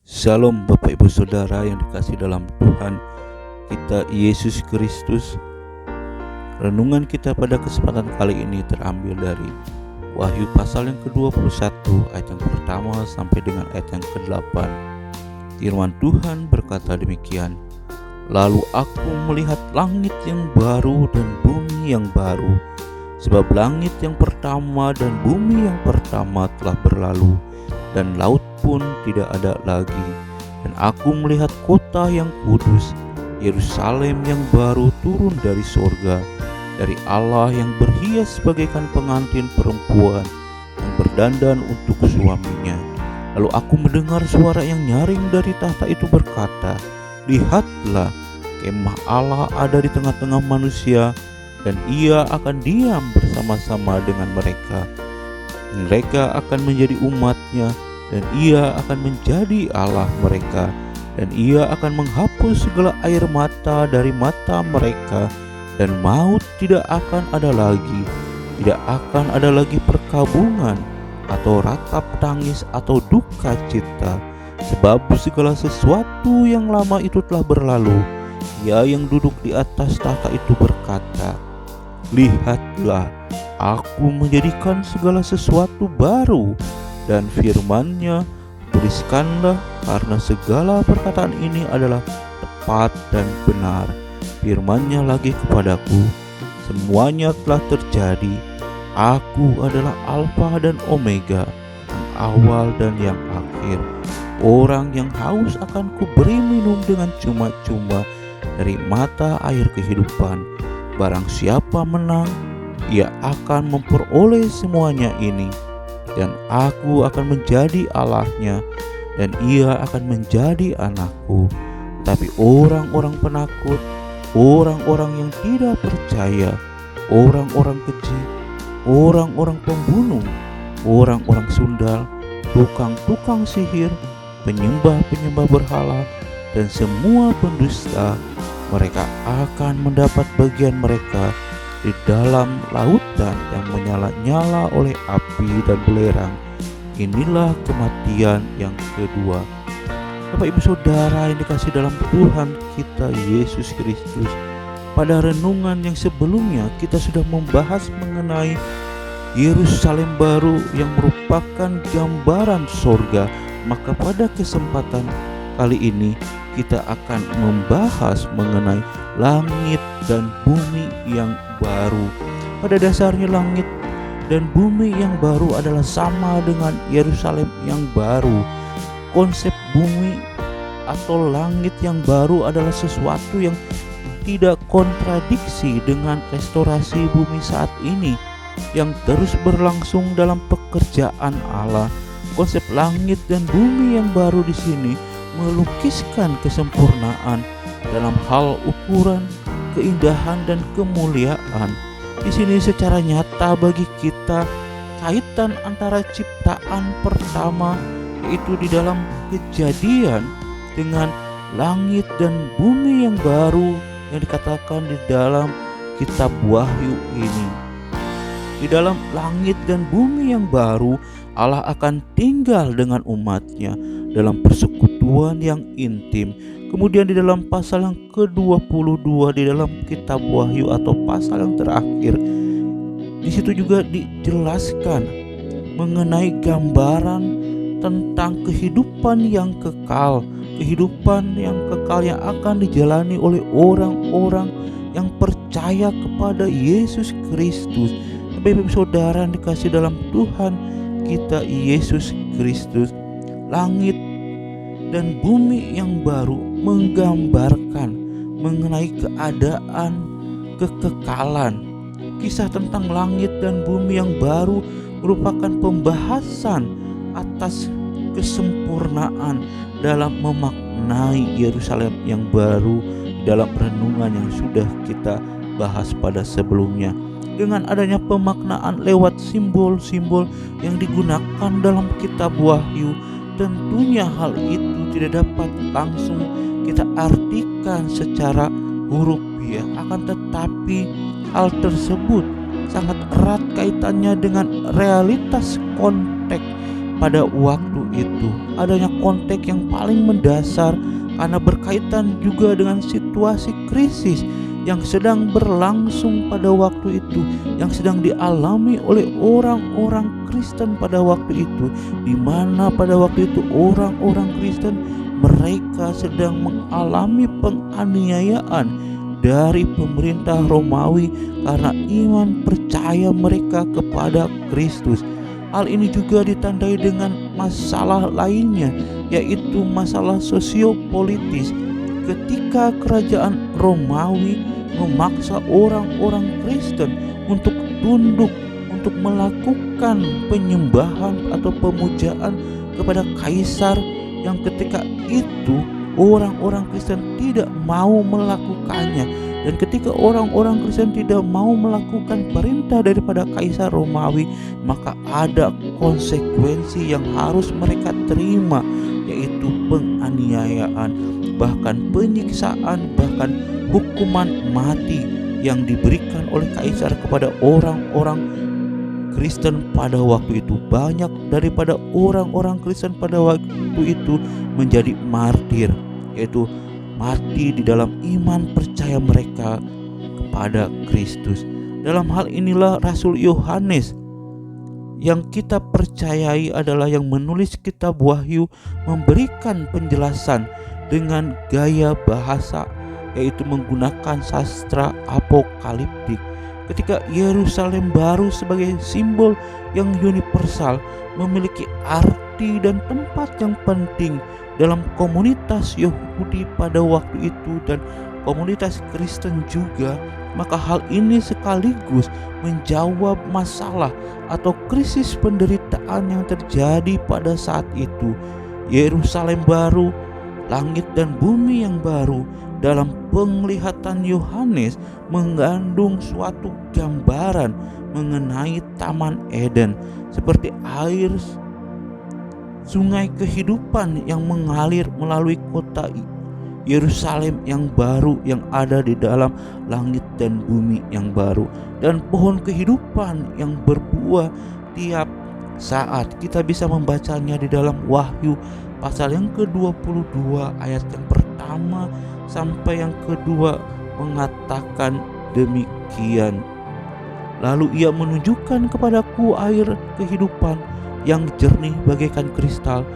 Shalom Bapak Ibu Saudara yang dikasihi dalam Tuhan kita Yesus Kristus. Renungan kita pada kesempatan kali ini terambil dari Wahyu pasal yang ke-21 ayat yang pertama sampai dengan ayat yang ke-8. Firman Tuhan berkata demikian: Lalu aku melihat langit yang baru dan bumi yang baru, sebab langit yang pertama dan bumi yang pertama telah berlalu, dan laut pun tidak ada lagi. Dan aku melihat kota yang kudus, Yerusalem yang baru turun dari sorga, dari Allah, yang berhias bagaikan pengantin perempuan yang berdandan untuk suaminya. Lalu aku mendengar suara yang nyaring dari tahta itu berkata, Lihatlah, kemah Allah ada di tengah-tengah manusia, dan ia akan diam bersama-sama dengan mereka. Mereka akan menjadi umatnya, dan ia akan menjadi Allah mereka, dan ia akan menghapus segala air mata dari mata mereka, dan maut tidak akan ada lagi. Tidak akan ada lagi perkabungan, atau ratap tangis, atau duka cita, sebab segala sesuatu yang lama itu telah berlalu. Ia yang duduk di atas tahta itu berkata, Lihatlah, aku menjadikan segala sesuatu baru. Dan firman-Nya, tuliskanlah, karena segala perkataan ini adalah tepat dan benar. Firman-Nya lagi kepadaku, semuanya telah terjadi. Aku adalah Alfa dan Omega, yang awal dan yang akhir. Orang yang haus akan kuberi minum dengan cuma-cuma dari mata air kehidupan. Barang siapa menang, ia akan memperoleh semuanya ini. Dan aku akan menjadi Allahnya, dan ia akan menjadi anakku. Tapi orang-orang penakut, orang-orang yang tidak percaya, orang-orang keji, orang-orang pembunuh, orang-orang sundal, tukang-tukang sihir, penyembah-penyembah berhala, dan semua pendusta, mereka akan mendapat bagian mereka di dalam lautan yang menyala-nyala oleh api dan belerang. Inilah kematian yang kedua. Bapak Ibu Saudara yang dikasihi dalam Tuhan kita Yesus Kristus, pada renungan yang sebelumnya kita sudah membahas mengenai Yerusalem baru yang merupakan gambaran sorga. Maka pada kesempatan kali ini kita akan membahas mengenai langit dan bumi yang baru. Pada dasarnya langit dan bumi yang baru adalah sama dengan Yerusalem yang baru. Konsep bumi atau langit yang baru adalah sesuatu yang tidak kontradiksi dengan restorasi bumi saat ini yang terus berlangsung dalam pekerjaan Allah. Konsep langit dan bumi yang baru di sini melukiskan kesempurnaan dalam hal ukuran, keindahan, dan kemuliaan. Di sini secara nyata bagi kita kaitan antara ciptaan pertama, yaitu di dalam Kejadian, dengan langit dan bumi yang baru yang dikatakan di dalam kitab Wahyu ini. Di dalam langit dan bumi yang baru, Allah akan tinggal dengan umatnya dalam persekutuan yang intim. Kemudian di dalam pasal yang ke-22 di dalam kitab Wahyu atau pasal yang terakhir, di situ juga dijelaskan mengenai gambaran tentang kehidupan yang kekal, kehidupan yang kekal yang akan dijalani oleh orang-orang yang percaya kepada Yesus Kristus. Bapak-Ibu Saudara yang dikasihi dalam Tuhan kita Yesus Kristus, langit dan bumi yang baru menggambarkan mengenai keadaan kekekalan. Kisah tentang langit dan bumi yang baru merupakan pembahasan atas kesempurnaan dalam memaknai Yerusalem yang baru dalam renungan yang sudah kita bahas pada sebelumnya. Dengan adanya pemaknaan lewat simbol-simbol yang digunakan dalam kitab Wahyu, tentunya hal itu tidak dapat langsung kita artikan secara hurufiah, akan tetapi hal tersebut sangat erat kaitannya dengan realitas konteks pada waktu itu. Adanya konteks yang paling mendasar karena berkaitan juga dengan situasi krisis yang sedang berlangsung pada waktu itu, yang sedang dialami oleh orang-orang Kristen pada waktu itu, di mana pada waktu itu orang-orang Kristen mereka sedang mengalami penganiayaan dari pemerintah Romawi karena iman percaya mereka kepada Kristus. Hal ini juga ditandai dengan masalah lainnya, yaitu masalah sosiopolitis. Ketika kerajaan Romawi memaksa orang-orang Kristen untuk tunduk, untuk melakukan penyembahan atau pemujaan kepada kaisar, yang ketika itu orang-orang Kristen tidak mau melakukannya. Dan ketika orang-orang Kristen tidak mau melakukan perintah daripada kaisar Romawi, maka ada konsekuensi yang harus mereka terima, yaitu penganiayaan, bahkan penyiksaan, bahkan hukuman mati yang diberikan oleh kaisar kepada orang-orang Kristen pada waktu itu. Banyak daripada orang-orang Kristen pada waktu itu menjadi martir, yaitu mati di dalam iman percaya mereka kepada Kristus. Dalam hal inilah Rasul Yohanes yang kita percayai adalah yang menulis kitab Wahyu memberikan penjelasan dengan gaya bahasa, yaitu menggunakan sastra apokaliptik. Ketika Yerusalem baru sebagai simbol yang universal memiliki arti dan tempat yang penting dalam komunitas Yahudi pada waktu itu dan komunitas Kristen juga, maka hal ini sekaligus menjawab masalah atau krisis penderitaan yang terjadi pada saat itu. Yerusalem baru, langit dan bumi yang baru dalam penglihatan Yohanes mengandung suatu gambaran mengenai Taman Eden, seperti air sungai kehidupan yang mengalir melalui kota Yerusalem yang baru yang ada di dalam langit dan bumi yang baru, dan pohon kehidupan yang berbuah tiap saat. Kita bisa membacanya di dalam Wahyu pasal yang ke-22 ayat yang pertama sampai yang kedua mengatakan demikian. Lalu ia menunjukkan kepadaku air kehidupan yang jernih bagaikan kristal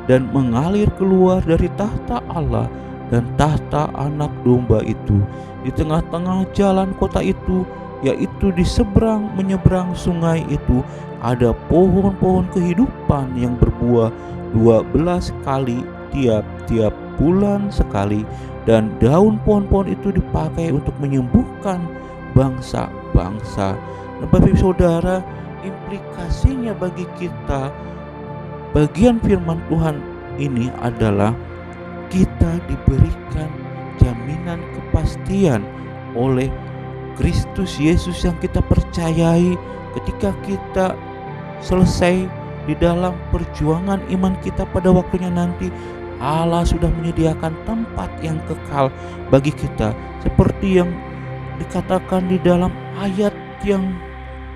dan mengalir keluar dari tahta Allah dan tahta anak domba itu. Di tengah-tengah jalan kota itu, yaitu di seberang menyeberang sungai itu, ada pohon-pohon kehidupan yang berbuah 12 kali tiap-tiap bulan sekali, dan daun pohon-pohon itu dipakai untuk menyembuhkan bangsa-bangsa. Nah, Bapak Ibu Saudara, implikasinya bagi kita bagian firman Tuhan ini adalah kita diberikan jaminan kepastian oleh Kristus Yesus yang kita percayai. Ketika kita selesai di dalam perjuangan iman kita pada waktunya nanti, Allah sudah menyediakan tempat yang kekal bagi kita, seperti yang dikatakan di dalam ayat yang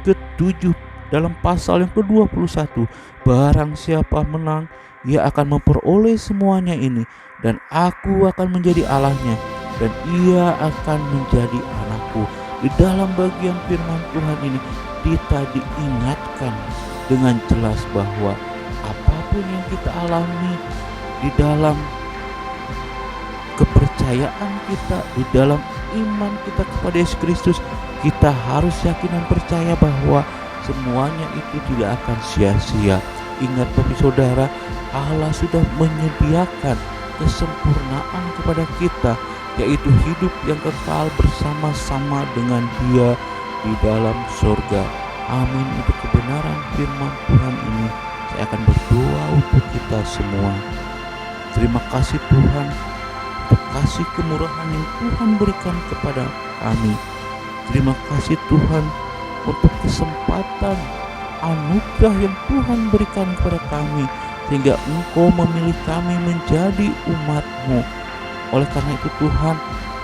ke-7 dalam pasal yang ke-21. Barang siapa menang, ia akan memperoleh semuanya ini, dan aku akan menjadi Allahnya, dan ia akan menjadi anakku. Di dalam bagian firman Tuhan ini kita diingatkan dengan jelas bahwa apapun yang kita alami di dalam kepercayaan kita, di dalam iman kita kepada Yesus Kristus, kita harus yakin dan percaya bahwa semuanya itu tidak akan sia-sia. Ingat Bapak Saudara, Allah sudah menyediakan kesempurnaan kepada kita, yaitu hidup yang kekal bersama-sama dengan Dia di dalam surga. Amin. Untuk kebenaran firman Tuhan ini, saya akan berdoa untuk kita semua. Terima kasih Tuhan untuk kasih kemurahan yang Tuhan berikan kepada kami. Terima kasih Tuhan untuk kesempatan anugerah yang Tuhan berikan kepada kami, sehingga Engkau memilih kami menjadi umat-Mu. Oleh karena itu Tuhan,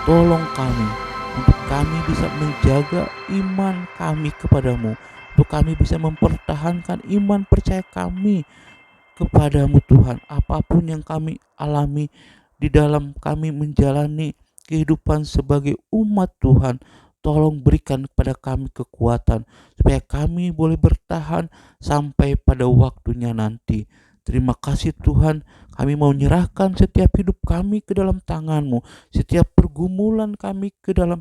tolong kami untuk kami bisa menjaga iman kami kepadamu, untuk kami bisa mempertahankan iman percaya kami kepadamu Tuhan. Apapun yang kami alami di dalam kami menjalani kehidupan sebagai umat Tuhan, tolong berikan kepada kami kekuatan supaya kami boleh bertahan sampai pada waktunya nanti. Terima kasih Tuhan, kami mau menyerahkan setiap hidup kami ke dalam tangan-Mu, setiap pergumulan kami ke dalam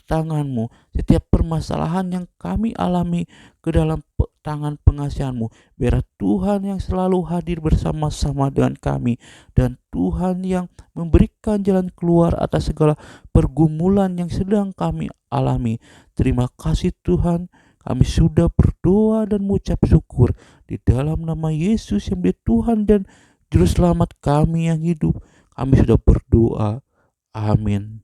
tangan-Mu, setiap permasalahan yang kami alami ke dalam tangan pengasihan-Mu. Biar Tuhan yang selalu hadir bersama-sama dengan kami, dan Tuhan yang memberikan jalan keluar atas segala pergumulan yang sedang kami alami. Terima kasih Tuhan, kami sudah berdoa dan mengucap syukur di dalam nama Yesus yang menjadi Tuhan dan Juru Selamat kami yang hidup. Kami sudah berdoa. Amin.